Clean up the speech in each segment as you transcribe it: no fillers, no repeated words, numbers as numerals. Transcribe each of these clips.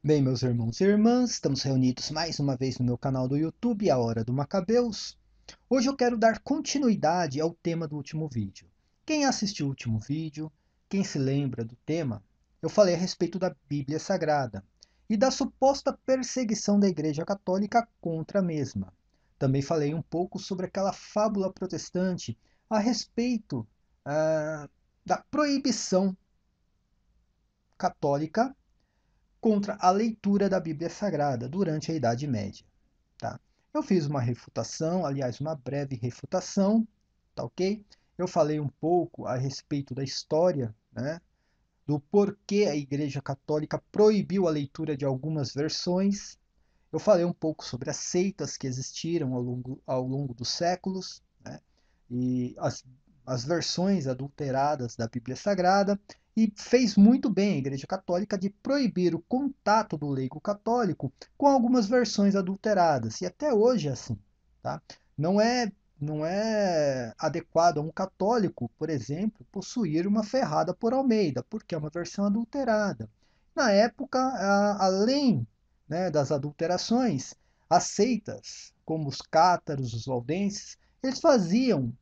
Bem, meus irmãos e irmãs, estamos reunidos mais uma vez no meu canal do YouTube, A Hora do Macabeus. Hoje eu quero dar continuidade ao tema do último vídeo. Quem assistiu o último vídeo, quem se lembra do tema, eu falei a respeito da Bíblia Sagrada e da suposta perseguição da Igreja Católica contra a mesma. Também falei um pouco sobre aquela fábula protestante a respeito da proibição católica contra a leitura da Bíblia Sagrada durante a Idade Média. Tá? Eu fiz uma refutação, aliás, uma breve refutação, tá ok? Eu falei um pouco a respeito da história, né, do porquê a Igreja Católica proibiu a leitura de algumas versões. Eu falei um pouco sobre as seitas que existiram ao longo dos séculos, né, e as versões adulteradas da Bíblia Sagrada, e fez muito bem a Igreja Católica de proibir o contato do leigo católico com algumas versões adulteradas, e até hoje é assim. Tá? Não é, não é adequado a um católico, por exemplo, possuir uma Ferrada por Almeida, porque é uma versão adulterada. Na época, além, né, das adulterações, as seitas, como os cátaros, os valdenses, eles faziam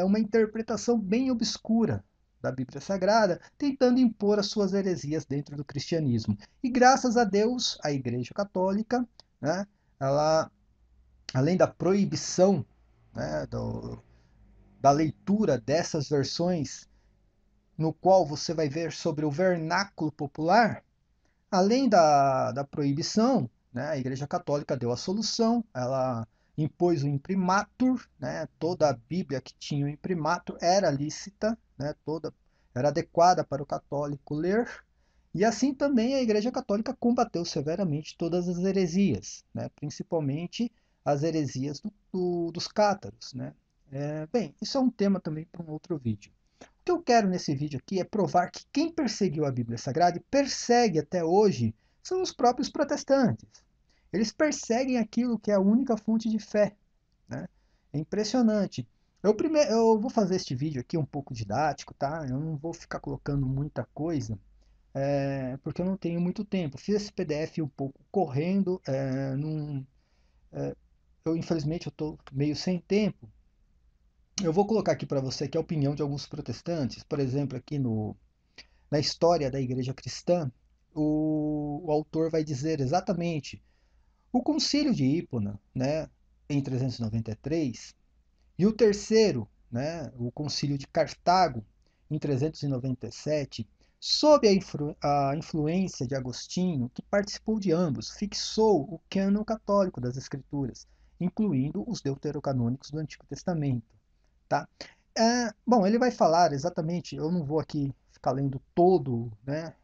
uma interpretação bem obscura da Bíblia Sagrada, tentando impor as suas heresias dentro do cristianismo. E graças a Deus, a Igreja Católica, né, ela, além da proibição, né, da leitura dessas versões, no qual você vai ver sobre o vernáculo popular, além da proibição, né, a Igreja Católica deu a solução, ela impôs o imprimatur, né, toda a Bíblia que tinha o imprimatur era lícita, né, toda era adequada para o católico ler, e assim também a Igreja Católica combateu severamente todas as heresias, né, principalmente as heresias dos cátaros. Né. Bem, isso é um tema também para um outro vídeo. O que eu quero nesse vídeo aqui é provar que quem perseguiu a Bíblia Sagrada e persegue até hoje são os próprios protestantes. Eles perseguem aquilo que é a única fonte de fé. Né? É impressionante. Eu vou fazer este vídeo aqui um pouco didático, tá? Eu não vou ficar colocando muita coisa, porque eu não tenho muito tempo. Fiz esse PDF um pouco correndo, eu infelizmente eu estou meio sem tempo. Eu vou colocar aqui para você aqui a opinião de alguns protestantes, por exemplo, aqui na história da Igreja Cristã, o autor vai dizer exatamente o Concílio de Hipona, né, em 393, e o terceiro, né, o Concílio de Cartago, em 397, sob a influência de Agostinho, que participou de ambos, fixou o cânon católico das Escrituras, incluindo os deuterocanônicos do Antigo Testamento. Tá? Bom, ele vai falar exatamente, eu não vou aqui ficar lendo todo, né,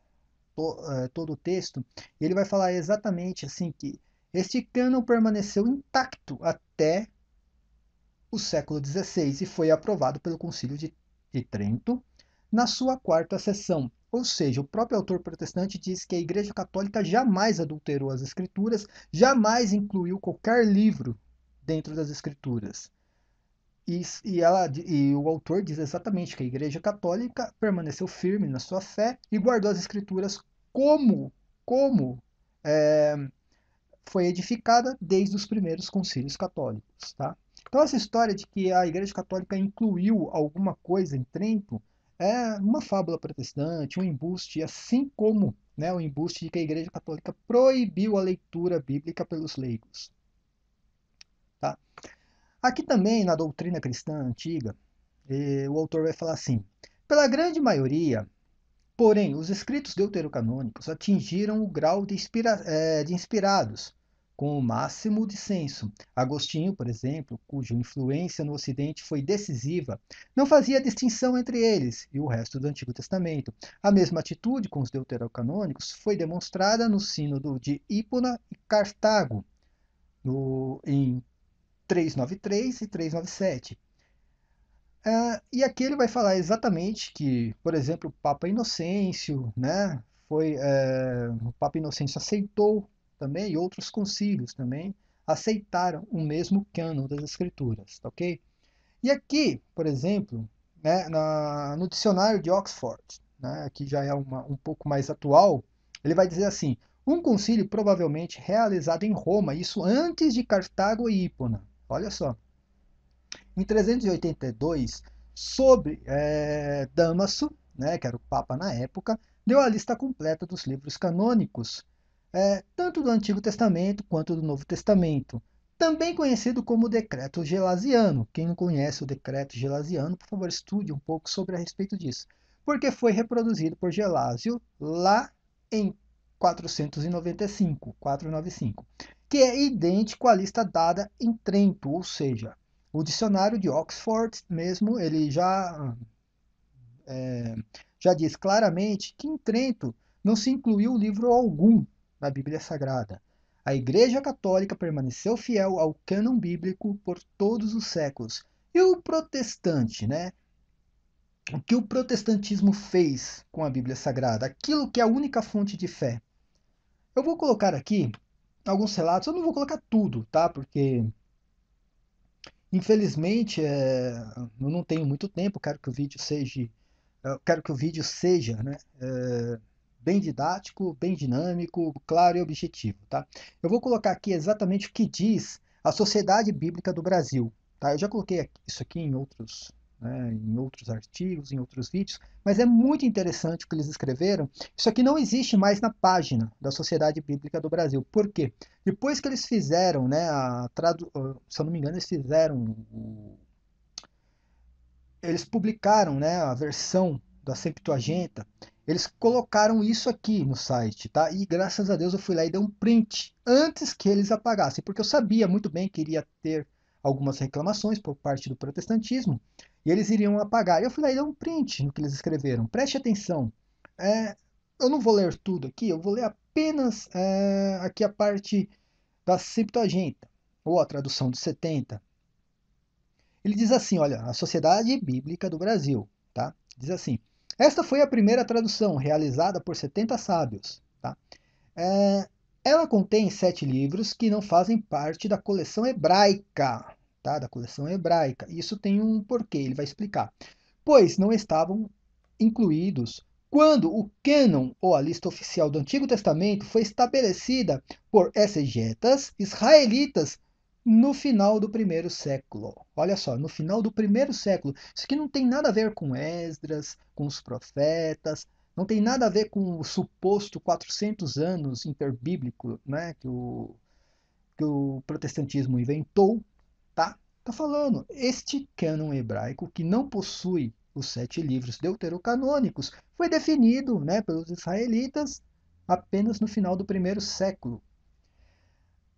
todo o texto, ele vai falar exatamente assim que este cânon permaneceu intacto até o século XVI e foi aprovado pelo Concílio de Trento na sua quarta sessão. Ou seja, o próprio autor protestante diz que a Igreja Católica jamais adulterou as Escrituras, jamais incluiu qualquer livro dentro das Escrituras. E o autor diz exatamente que a Igreja Católica permaneceu firme na sua fé e guardou as Escrituras como é, foi edificada desde os primeiros concílios católicos. Tá? Então, essa história de que a Igreja Católica incluiu alguma coisa em Trento é uma fábula protestante, um embuste, assim como, né, o embuste de que a Igreja Católica proibiu a leitura bíblica pelos leigos. Tá? Aqui também, na doutrina cristã antiga, o autor vai falar assim: pela grande maioria, porém, os escritos deuterocanônicos atingiram o grau de inspirados, com o máximo de senso. Agostinho, por exemplo, cuja influência no Ocidente foi decisiva, não fazia distinção entre eles e o resto do Antigo Testamento. A mesma atitude com os deuterocanônicos foi demonstrada no Sínodo de Hipona e Cartago, em 393 e 397. E aqui ele vai falar exatamente que, por exemplo, o Papa Inocêncio, né, o Papa Inocêncio aceitou também, e outros concílios também aceitaram o mesmo cânon das Escrituras, tá ok? E aqui, por exemplo, né, no dicionário de Oxford, né, que já é um pouco mais atual, ele vai dizer assim: Um concílio provavelmente realizado em Roma, isso antes de Cartago e Hipona. Olha só. Em 382, sobre Damaso, né, que era o Papa na época, deu a lista completa dos livros canônicos, tanto do Antigo Testamento quanto do Novo Testamento, também conhecido como Decreto Gelasiano. Quem não conhece o Decreto Gelasiano, por favor, estude um pouco sobre a respeito disso, porque foi reproduzido por Gelásio lá em 495, 495, que é idêntico à lista dada em Trento, ou seja, o dicionário de Oxford mesmo, ele já diz claramente que em Trento não se incluiu livro algum da Bíblia Sagrada. A Igreja Católica permaneceu fiel ao cânon bíblico por todos os séculos. E o protestante, né? O que o protestantismo fez com a Bíblia Sagrada? Aquilo que é a única fonte de fé. Eu vou colocar aqui alguns relatos, eu não vou colocar tudo, tá? Porque infelizmente eu não tenho muito tempo, quero que o vídeo seja, né, bem didático, bem dinâmico, claro e objetivo, tá? Eu vou colocar aqui exatamente o que diz a Sociedade Bíblica do Brasil, tá? Eu já coloquei isso aqui né, em outros artigos, em outros vídeos, mas é muito interessante o que eles escreveram. Isso aqui não existe mais na página da Sociedade Bíblica do Brasil. Por quê? Depois que eles fizeram, né, se eu não me engano, eles publicaram, né, a versão da Septuaginta, eles colocaram isso aqui no site, tá? E graças a Deus eu fui lá e dei um print antes que eles apagassem, porque eu sabia muito bem que iria ter algumas reclamações por parte do protestantismo e eles iriam apagar. Eu fui lá e dei um print no que eles escreveram. Preste atenção. É, eu não vou ler tudo aqui, eu vou ler apenas aqui a parte da Septuaginta, ou a tradução dos 70. Ele diz assim, olha, a Sociedade Bíblica do Brasil, tá? Diz assim, esta foi a primeira tradução realizada por 70 sábios, tá? É, ela contém 7 livros que não fazem parte da coleção hebraica, tá? Da coleção hebraica. Isso tem um porquê, ele vai explicar. Pois não estavam incluídos quando o cânon, ou a lista oficial do Antigo Testamento, foi estabelecida por exegetas israelitas no final do primeiro século. Olha só, no final do primeiro século. Isso aqui não tem nada a ver com Esdras, com os profetas, não tem nada a ver com o suposto 400 anos interbíblico, né, que o protestantismo inventou, tá? Tá falando, este cânon hebraico que não possui os 7 livros deuterocanônicos foi definido, né, pelos israelitas apenas no final do primeiro século.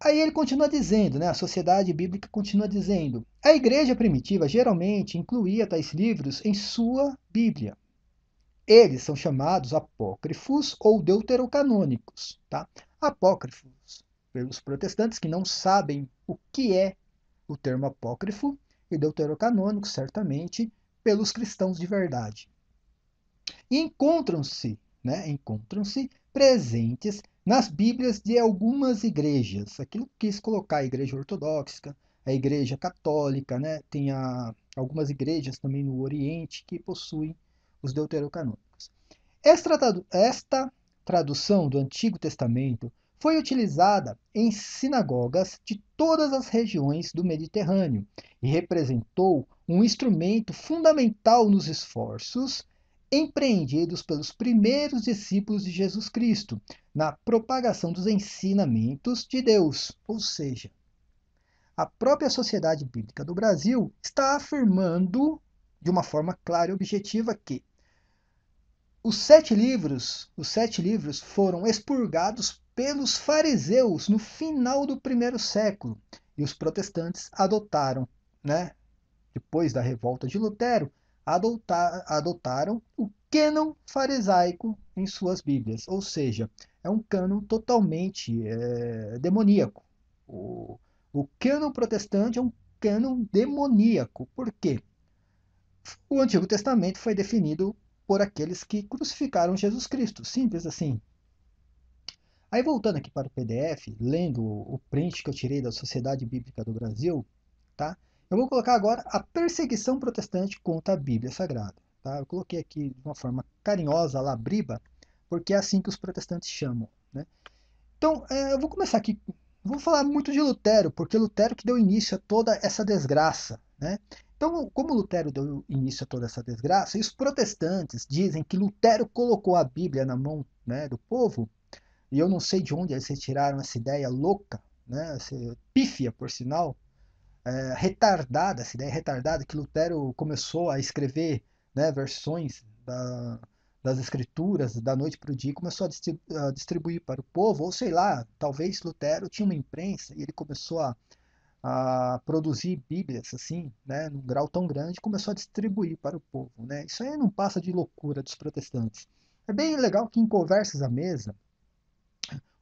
Aí ele continua dizendo, né, a sociedade bíblica continua dizendo, a igreja primitiva geralmente incluía tais livros em sua Bíblia. Eles são chamados apócrifos ou deuterocanônicos, tá? Apócrifos pelos protestantes que não sabem o que é o termo apócrifo, e deuterocanônico, certamente, pelos cristãos de verdade. E encontram-se presentes nas Bíblias de algumas igrejas. Aquilo que quis colocar a Igreja Ortodoxa, a Igreja Católica, né? Tem algumas igrejas também no Oriente que possuem os deuterocanônicos. Esta tradução do Antigo Testamento foi utilizada em sinagogas de todas as regiões do Mediterrâneo e representou um instrumento fundamental nos esforços empreendidos pelos primeiros discípulos de Jesus Cristo na propagação dos ensinamentos de Deus. Ou seja, a própria Sociedade Bíblica do Brasil está afirmando de uma forma clara e objetiva que os sete livros foram expurgados pelos fariseus no final do primeiro século e os protestantes adotaram, né, depois da revolta de Lutero, adotaram o cânon farisaico em suas Bíblias, ou seja, é um cânon totalmente demoníaco. O cânon protestante é um cânon demoníaco. Por quê? O Antigo Testamento foi definido por aqueles que crucificaram Jesus Cristo, simples assim. Aí voltando aqui para o PDF, lendo o print que eu tirei da Sociedade Bíblica do Brasil, tá? Eu vou colocar agora a perseguição protestante contra a Bíblia Sagrada, tá? Eu coloquei aqui de uma forma carinhosa, labriba, porque é assim que os protestantes chamam, né? Então, eu vou começar aqui, vou falar muito de Lutero, porque Lutero que deu início a toda essa desgraça, né? Então, como Lutero deu início a toda essa desgraça, e os protestantes dizem que Lutero colocou a Bíblia na mão, né, do povo, e eu não sei de onde eles retiraram essa ideia louca, né, essa pífia, por sinal, retardada, essa ideia retardada, que Lutero começou a escrever, né, versões das escrituras da noite para o dia, começou a distribuir para o povo, ou sei lá, talvez Lutero tinha uma imprensa e ele começou a produzir Bíblias assim, né, num grau tão grande, começou a distribuir para o povo, né? Isso aí não passa de loucura dos protestantes. É bem legal que em Conversas à Mesa,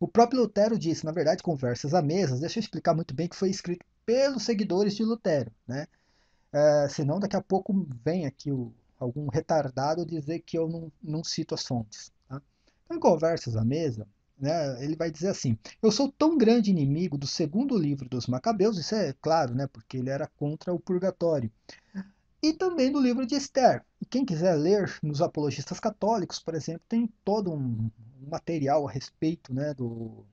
o próprio Lutero disse, na verdade, Conversas à Mesa, deixa eu explicar muito bem que foi escrito pelos seguidores de Lutero, né? Senão daqui a pouco vem aqui algum retardado dizer que eu não cito as fontes. Tá? Então, em Conversas à Mesa, né, ele vai dizer assim: eu sou tão grande inimigo do segundo livro dos Macabeus, isso é claro, né, porque ele era contra o purgatório, e também do livro de Esther. E quem quiser ler nos apologistas católicos, por exemplo, tem todo um material a respeito, né, do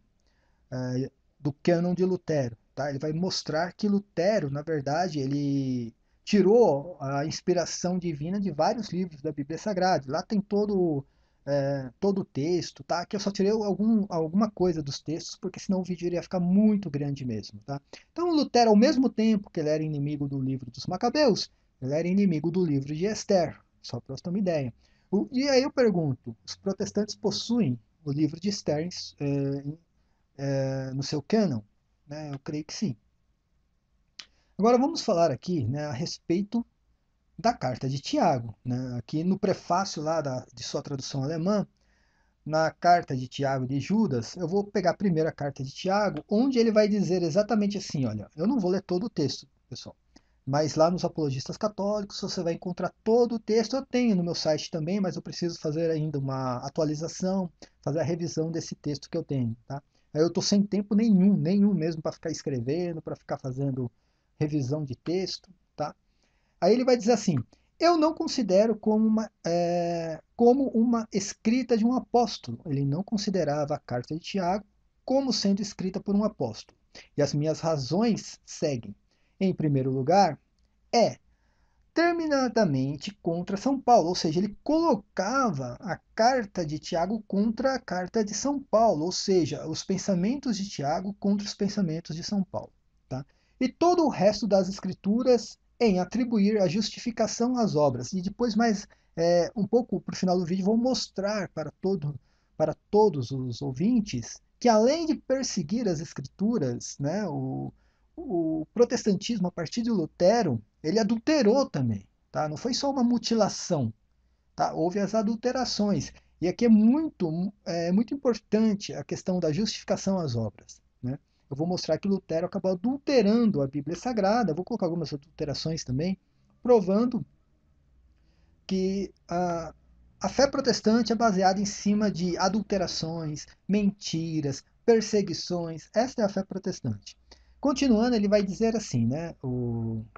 cânon de Lutero. Tá? Ele vai mostrar que Lutero, na verdade, ele tirou a inspiração divina de vários livros da Bíblia Sagrada. Lá tem todo o texto, tá? Que eu só tirei alguma coisa dos textos, porque senão o vídeo iria ficar muito grande mesmo. Tá? Então, Lutero, ao mesmo tempo que ele era inimigo do livro dos Macabeus, ele era inimigo do livro de Esther, só para você ter uma ideia. E aí eu pergunto, os protestantes possuem o livro de Esther no seu cânon? Né? Eu creio que sim. Agora vamos falar aqui, né, a respeito da carta de Tiago. Né? Aqui no prefácio lá de sua tradução alemã, na carta de Tiago de Judas, eu vou pegar primeiro a carta de Tiago, onde ele vai dizer exatamente assim, olha, eu não vou ler todo o texto, pessoal, mas lá nos apologistas católicos você vai encontrar todo o texto, eu tenho no meu site também, mas eu preciso fazer ainda uma atualização, fazer a revisão desse texto que eu tenho, tá? Aí eu estou sem tempo nenhum mesmo para ficar escrevendo, para ficar fazendo revisão de texto, tá? Aí ele vai dizer assim: eu não considero como uma escrita de um apóstolo. Ele não considerava a carta de Tiago como sendo escrita por um apóstolo. E as minhas razões seguem. Em primeiro lugar, é terminadamente contra São Paulo, ou seja, ele colocava a carta de Tiago contra a carta de São Paulo, ou seja, os pensamentos de Tiago contra os pensamentos de São Paulo. Tá? E todo o resto das escrituras em atribuir a justificação às obras. E depois, mais um pouco para o final do vídeo, vou mostrar para todos os ouvintes que além de perseguir as escrituras, né, o protestantismo, a partir de Lutero, ele adulterou também. Tá? Não foi só uma mutilação. Tá? Houve as adulterações. E aqui muito importante a questão da justificação às obras. Né? Eu vou mostrar que Lutero acabou adulterando a Bíblia Sagrada. Vou colocar algumas adulterações também, provando que a fé protestante é baseada em cima de adulterações, mentiras, perseguições. Esta é a fé protestante. Continuando, ele vai dizer assim, né?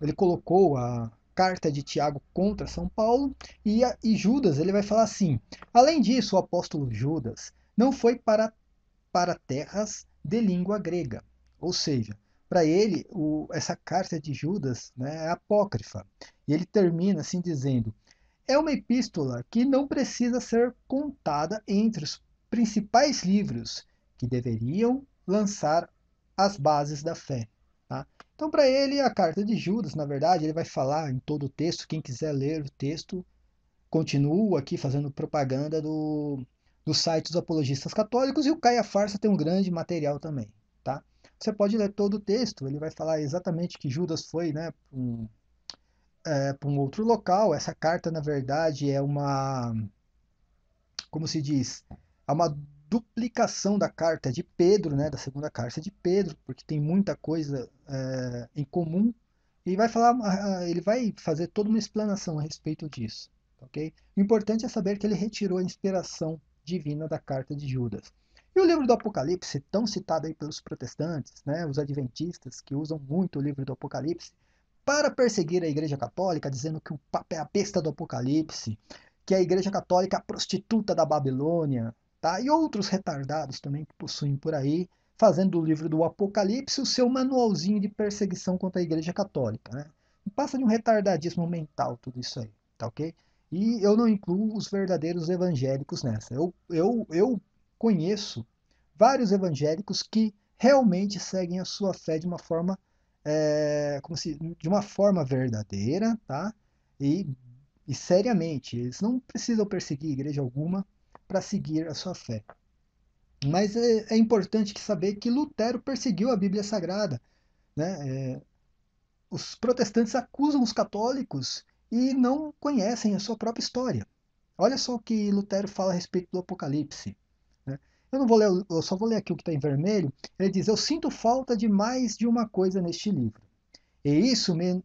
Ele colocou a carta de Tiago contra São Paulo e Judas, ele vai falar assim: além disso, o apóstolo Judas não foi para terras de língua grega, ou seja, para ele essa carta de Judas, né, é apócrifa. E ele termina assim dizendo: é uma epístola que não precisa ser contada entre os principais livros que deveriam lançar as bases da fé. Tá? Então, para ele, a carta de Judas, na verdade, ele vai falar em todo o texto. Quem quiser ler o texto, continua aqui fazendo propaganda do site dos apologistas católicos. E o Caia Farsa tem um grande material também. Tá? Você pode ler todo o texto, ele vai falar exatamente que Judas foi, né, para um outro local. Essa carta, na verdade, como se diz, é uma duplicação da carta de Pedro, né, da segunda carta de Pedro, porque tem muita coisa em comum. E ele vai fazer toda uma explanação a respeito disso, ok? O importante é saber que ele retirou a inspiração divina da carta de Judas. E o livro do Apocalipse, tão citado aí pelos protestantes, né, os adventistas, que usam muito o livro do Apocalipse, para perseguir a Igreja Católica, dizendo que o Papa é a besta do Apocalipse, que a Igreja Católica é a prostituta da Babilônia. tá? E outros retardados também que possuem por aí, fazendo do livro do Apocalipse o seu manualzinho de perseguição contra a Igreja Católica, né? Não passa de um retardadismo mental tudo isso aí, tá ok? E eu não incluo os verdadeiros evangélicos nessa. Eu conheço vários evangélicos que realmente seguem a sua fé de uma forma, de uma forma verdadeira, tá? E, e seriamente. Eles não precisam perseguir igreja alguma para seguir a sua fé. Mas é importante saber que Lutero perseguiu a Bíblia Sagrada, né? Os protestantes acusam os católicos e não conhecem a sua própria história. Olha só o que Lutero fala a respeito do Apocalipse, né? Eu não vou ler, eu só vou ler aqui o que está em vermelho. Ele diz: Eu sinto falta de mais de uma coisa neste livro. E isso me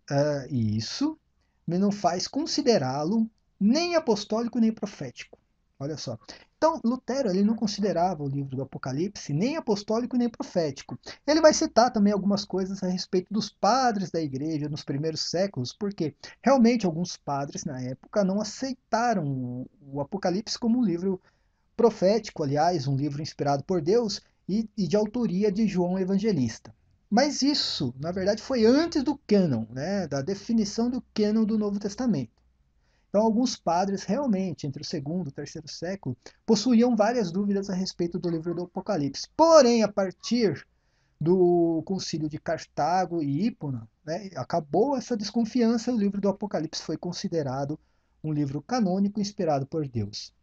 não faz considerá-lo nem apostólico nem profético. Olha só. Então, Lutero ele não considerava o livro do Apocalipse nem apostólico nem profético. Ele vai citar também algumas coisas a respeito dos padres da igreja nos primeiros séculos, porque realmente alguns padres na época não aceitaram o Apocalipse como um livro profético, aliás, um livro inspirado por Deus e de autoria de João Evangelista. Mas isso, na verdade, foi antes do cânon, né, da definição do cânon do Novo Testamento. Então, alguns padres realmente, entre o segundo e o terceiro século, possuíam várias dúvidas a respeito do livro do Apocalipse. Porém, a partir do Concílio de Cartago e Hipona, né, acabou essa desconfiança e o livro do Apocalipse foi considerado um livro canônico inspirado por Deus.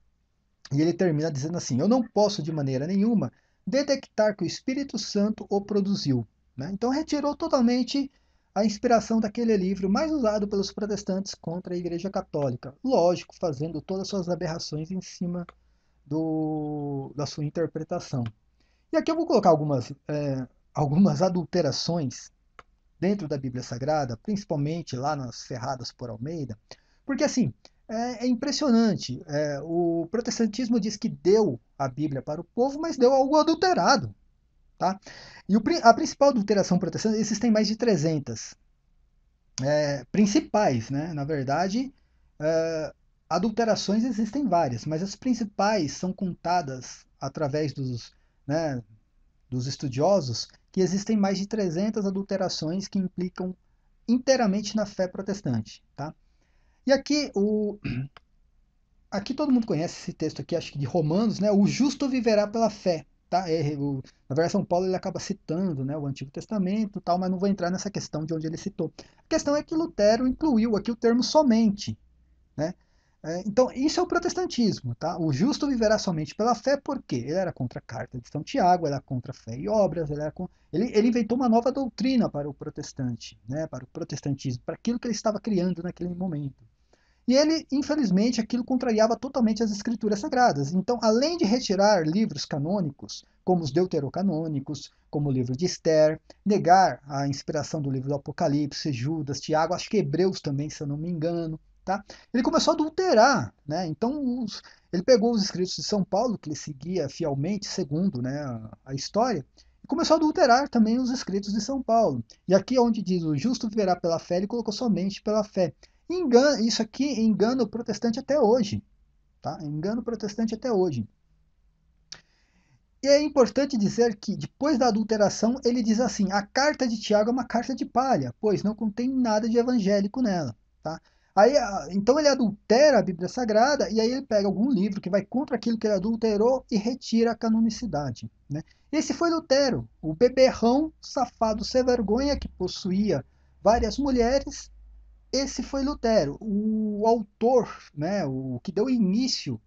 E ele termina dizendo assim: Eu não posso de maneira nenhuma detectar que o Espírito Santo o produziu. Né? Então retirou totalmente a inspiração daquele livro mais usado pelos protestantes contra a Igreja Católica. Lógico, fazendo todas as suas aberrações em cima da sua interpretação. E aqui eu vou colocar algumas adulterações dentro da Bíblia Sagrada, principalmente lá nas Ferradas por Almeida, porque assim, é impressionante. O protestantismo diz que deu a Bíblia para o povo, mas deu algo adulterado. Tá? E a principal adulteração protestante, existem mais de 300 principais. Né? Na verdade, adulterações existem várias, mas as principais são contadas através né, dos estudiosos, que existem mais de 300 adulterações que implicam inteiramente na fé protestante. Tá? E aqui todo mundo conhece esse texto aqui, acho que de Romanos, né? O justo viverá pela fé. Tá? Na verdade, São Paulo ele acaba citando, né, o Antigo Testamento, tal, mas não vou entrar nessa questão de onde ele citou. A questão é que Lutero incluiu aqui o termo somente. Né? Então, isso é o protestantismo. Tá? O justo viverá somente pela fé, porque ele era contra a carta de São Tiago, ele era contra a fé e obras, ele inventou uma nova doutrina para o protestante, né? Para o protestantismo, para aquilo que ele estava criando naquele momento. E ele, infelizmente, aquilo contrariava totalmente as escrituras sagradas. Então, além de retirar livros canônicos, como os deuterocanônicos, como o livro de Esther, negar a inspiração do livro do Apocalipse, Judas, Tiago, acho que Hebreus também, se eu não me engano, tá? Ele começou a adulterar, né? Então, ele pegou os escritos de São Paulo, que ele seguia fielmente, segundo, né, a história, e começou a adulterar também os escritos de São Paulo. E aqui onde diz o justo viverá pela fé, ele colocou somente pela fé. Isso aqui engana o protestante até hoje. Tá? Engana o protestante até hoje. E é importante dizer que, depois da adulteração, ele diz assim: a carta de Tiago é uma carta de palha, pois não contém nada de evangélico nela. Tá? Aí, então ele adultera a Bíblia Sagrada e aí ele pega algum livro que vai contra aquilo que ele adulterou e retira a canonicidade. Né? Esse foi Lutero, o beberrão safado sem vergonha que possuía várias mulheres. Esse foi Lutero, o autor, né, o que deu início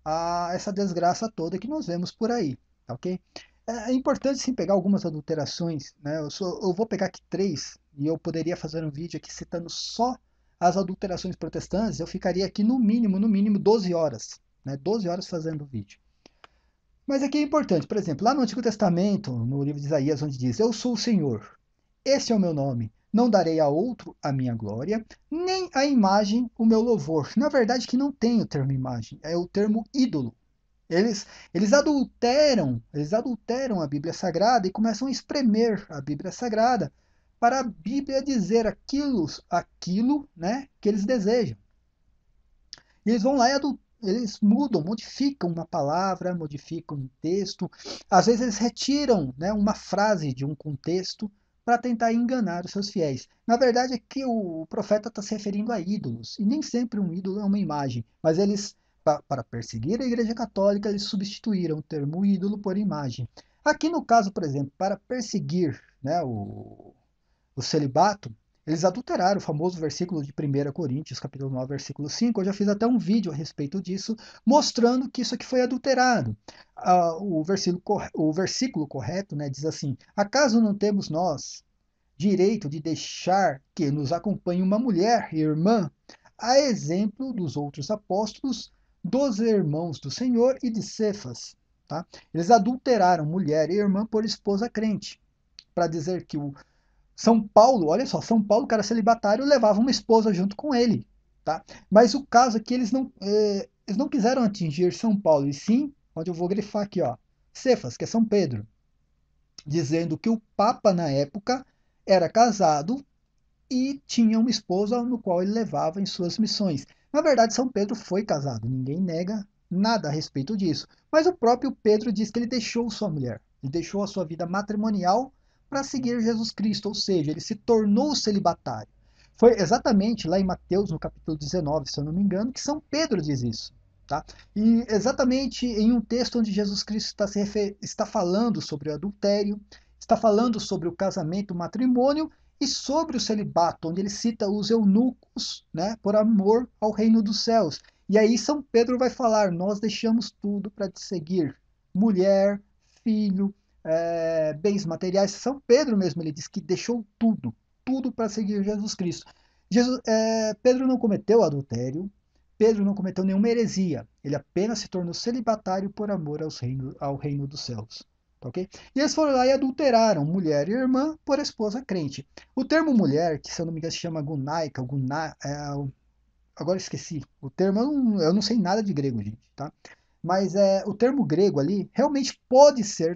a essa desgraça toda que nós vemos por aí, tá ok? É importante sim pegar algumas adulterações, né? Eu vou pegar aqui três e eu poderia fazer um vídeo aqui citando só as adulterações protestantes. Eu ficaria aqui no mínimo 12 horas, né? 12 horas fazendo o vídeo. Mas aqui é importante, por exemplo, lá no Antigo Testamento, no livro de Isaías, onde diz: Eu sou o Senhor, esse é o meu nome, não darei a outro a minha glória, nem a imagem o meu louvor. Na verdade, que não tem o termo imagem, é o termo ídolo. Eles adulteram a Bíblia Sagrada e começam a espremer a Bíblia Sagrada para a Bíblia dizer aquilo, né, que eles desejam. E eles vão lá eles mudam, modificam uma palavra, modificam um texto. Às vezes eles retiram, né, uma frase de um contexto para tentar enganar os seus fiéis. Na verdade é que o profeta está se referindo a ídolos, e nem sempre um ídolo é uma imagem, mas eles, para perseguir a Igreja Católica, eles substituíram o termo ídolo por imagem. Aqui no caso, por exemplo, para perseguir, né, o celibato, eles adulteraram o famoso versículo de 1 Coríntios, capítulo 9, versículo 5. Eu já fiz até um vídeo a respeito disso, mostrando que isso aqui foi adulterado. O versículo correto, né, diz assim: acaso não temos nós direito de deixar que nos acompanhe uma mulher, irmã, a exemplo dos outros apóstolos, dos irmãos do Senhor e de Cefas? Tá? Eles adulteraram mulher e irmã por esposa crente, para dizer que o São Paulo, olha só, São Paulo, que era celibatário, levava uma esposa junto com ele, tá? Mas o caso é que eles não quiseram atingir São Paulo, e sim, onde eu vou grifar aqui, ó, Cefas, que é São Pedro, dizendo que o Papa, na época, era casado e tinha uma esposa no qual ele levava em suas missões. Na verdade, São Pedro foi casado, ninguém nega nada a respeito disso. Mas o próprio Pedro diz que ele deixou sua mulher, ele deixou a sua vida matrimonial para seguir Jesus Cristo, ou seja, ele se tornou celibatário. Foi exatamente lá em Mateus, no capítulo 19, se eu não me engano, que São Pedro diz isso. Tá? E exatamente em um texto onde Jesus Cristo está falando sobre o adultério, está falando sobre o casamento, o matrimônio, e sobre o celibato, onde ele cita os eunucos, né, por amor ao reino dos céus. E aí São Pedro vai falar: nós deixamos tudo para te seguir, mulher, filho, bens materiais. São Pedro mesmo, ele diz que deixou tudo, tudo para seguir Jesus Cristo. Pedro não cometeu adultério, Pedro não cometeu nenhuma heresia, ele apenas se tornou celibatário por amor ao reino dos céus. Ok? E eles foram lá e adulteraram mulher e irmã por esposa crente. O termo mulher, que se eu não me engano se chama gunaika, agora esqueci o termo, eu não sei nada de grego, gente, tá? Mas o termo grego ali realmente pode ser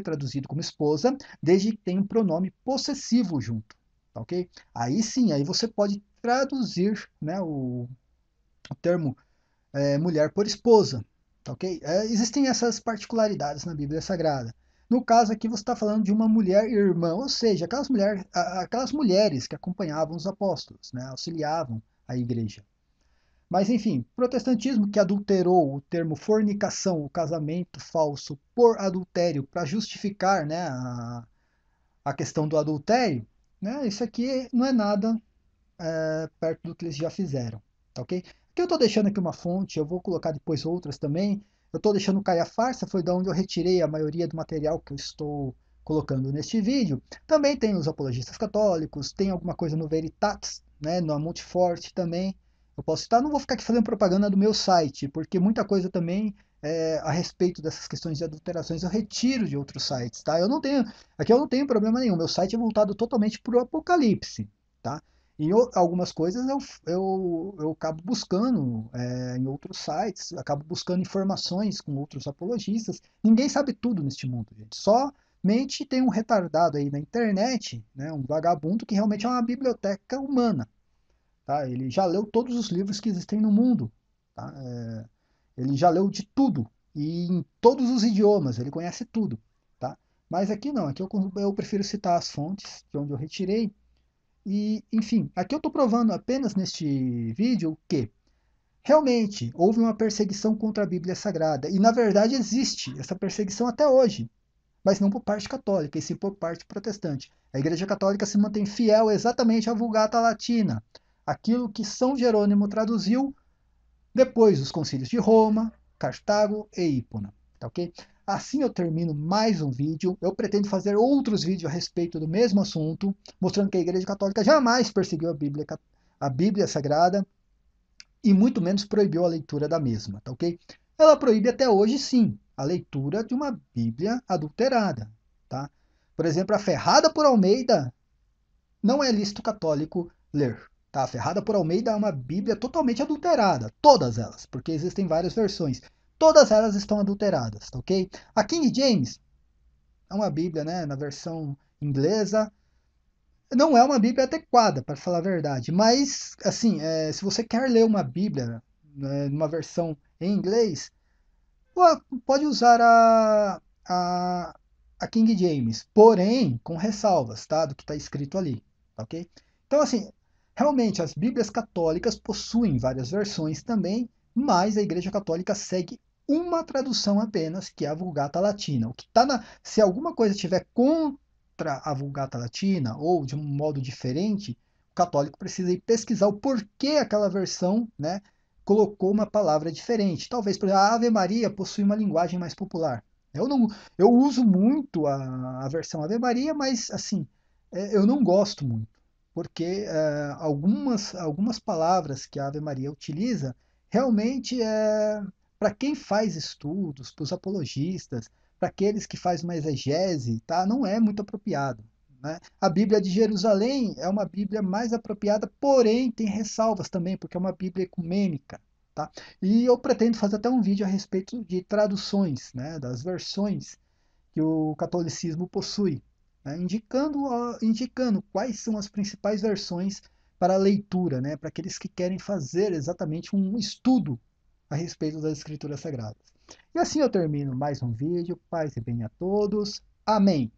traduzido como esposa, desde que tenha um pronome possessivo junto, tá ok? Aí sim, aí você pode traduzir, né, o termo mulher por esposa, tá ok? Existem essas particularidades na Bíblia Sagrada. No caso aqui você está falando de uma mulher irmã, ou seja, aquelas mulheres que acompanhavam os apóstolos, né, auxiliavam a igreja. Mas enfim, protestantismo que adulterou o termo fornicação, o casamento falso, por adultério, para justificar, né, a questão do adultério, né, isso aqui não é nada perto do que eles já fizeram, tá ok? Aqui eu estou deixando aqui uma fonte, eu vou colocar depois outras também. Eu estou deixando cair a farsa, foi da onde eu retirei a maioria do material que eu estou colocando neste vídeo. Também tem os apologistas católicos, tem alguma coisa no Veritatis, né, no Monteforte também. Eu posso citar, não vou ficar aqui fazendo propaganda do meu site, porque muita coisa também a respeito dessas questões de adulterações eu retiro de outros sites, tá? Aqui eu não tenho problema nenhum, meu site é voltado totalmente para o Apocalipse, tá? E algumas coisas eu acabo buscando em outros sites, acabo buscando informações com outros apologistas. Ninguém sabe tudo neste mundo, gente. Somente tem um retardado aí na internet, né, um vagabundo que realmente é uma biblioteca humana. Tá? Ele já leu todos os livros que existem no mundo. Tá? Ele já leu de tudo, e em todos os idiomas, ele conhece tudo. Tá? Mas aqui não, aqui eu prefiro citar as fontes de onde eu retirei e, enfim, aqui eu estou provando apenas neste vídeo que realmente houve uma perseguição contra a Bíblia Sagrada. E, na verdade, existe essa perseguição até hoje, mas não por parte católica, e sim por parte protestante. A Igreja Católica se mantém fiel exatamente à Vulgata Latina, aquilo que São Jerônimo traduziu depois dos concílios de Roma, Cartago e Hipona. Tá ok? Assim eu termino mais um vídeo. Eu pretendo fazer outros vídeos a respeito do mesmo assunto, mostrando que a Igreja Católica jamais perseguiu a Bíblia Sagrada e muito menos proibiu a leitura da mesma. Tá ok? Ela proíbe até hoje, sim, a leitura de uma Bíblia adulterada. Tá? Por exemplo, a Ferrada por Almeida não é lícito católico ler. Tá? A Ferrada por Almeida é uma Bíblia totalmente adulterada, todas elas, porque existem várias versões. Todas elas estão adulteradas, tá ok? A King James é uma Bíblia, né, na versão inglesa. Não é uma Bíblia adequada, para falar a verdade, mas, assim, se você quer ler uma Bíblia né, numa versão em inglês, pode usar a, a King James, porém com ressalvas, tá? Do que está escrito ali, ok? Então, assim, realmente as Bíblias católicas possuem várias versões também, mas a Igreja Católica segue uma tradução apenas, que é a Vulgata Latina. O que tá se alguma coisa tiver contra a Vulgata Latina ou de um modo diferente, o católico precisa ir pesquisar o porquê aquela versão, né, colocou uma palavra diferente. Talvez, por exemplo, a Ave Maria possui uma linguagem mais popular. Eu não, eu uso muito a versão Ave Maria, mas assim, eu não gosto muito, porque algumas palavras que a Ave Maria utiliza realmente para quem faz estudos, para os apologistas, para aqueles que fazem uma exegese, tá? Não é muito apropriado. Né? A Bíblia de Jerusalém é uma Bíblia mais apropriada, porém tem ressalvas também, porque é uma Bíblia ecumênica. Tá? E eu pretendo fazer até um vídeo a respeito de traduções, né, das versões que o catolicismo possui, né, indicando quais são as principais versões para a leitura, né, para aqueles que querem fazer exatamente um estudo a respeito das Escrituras Sagradas. E assim eu termino mais um vídeo. Paz e bem a todos. Amém.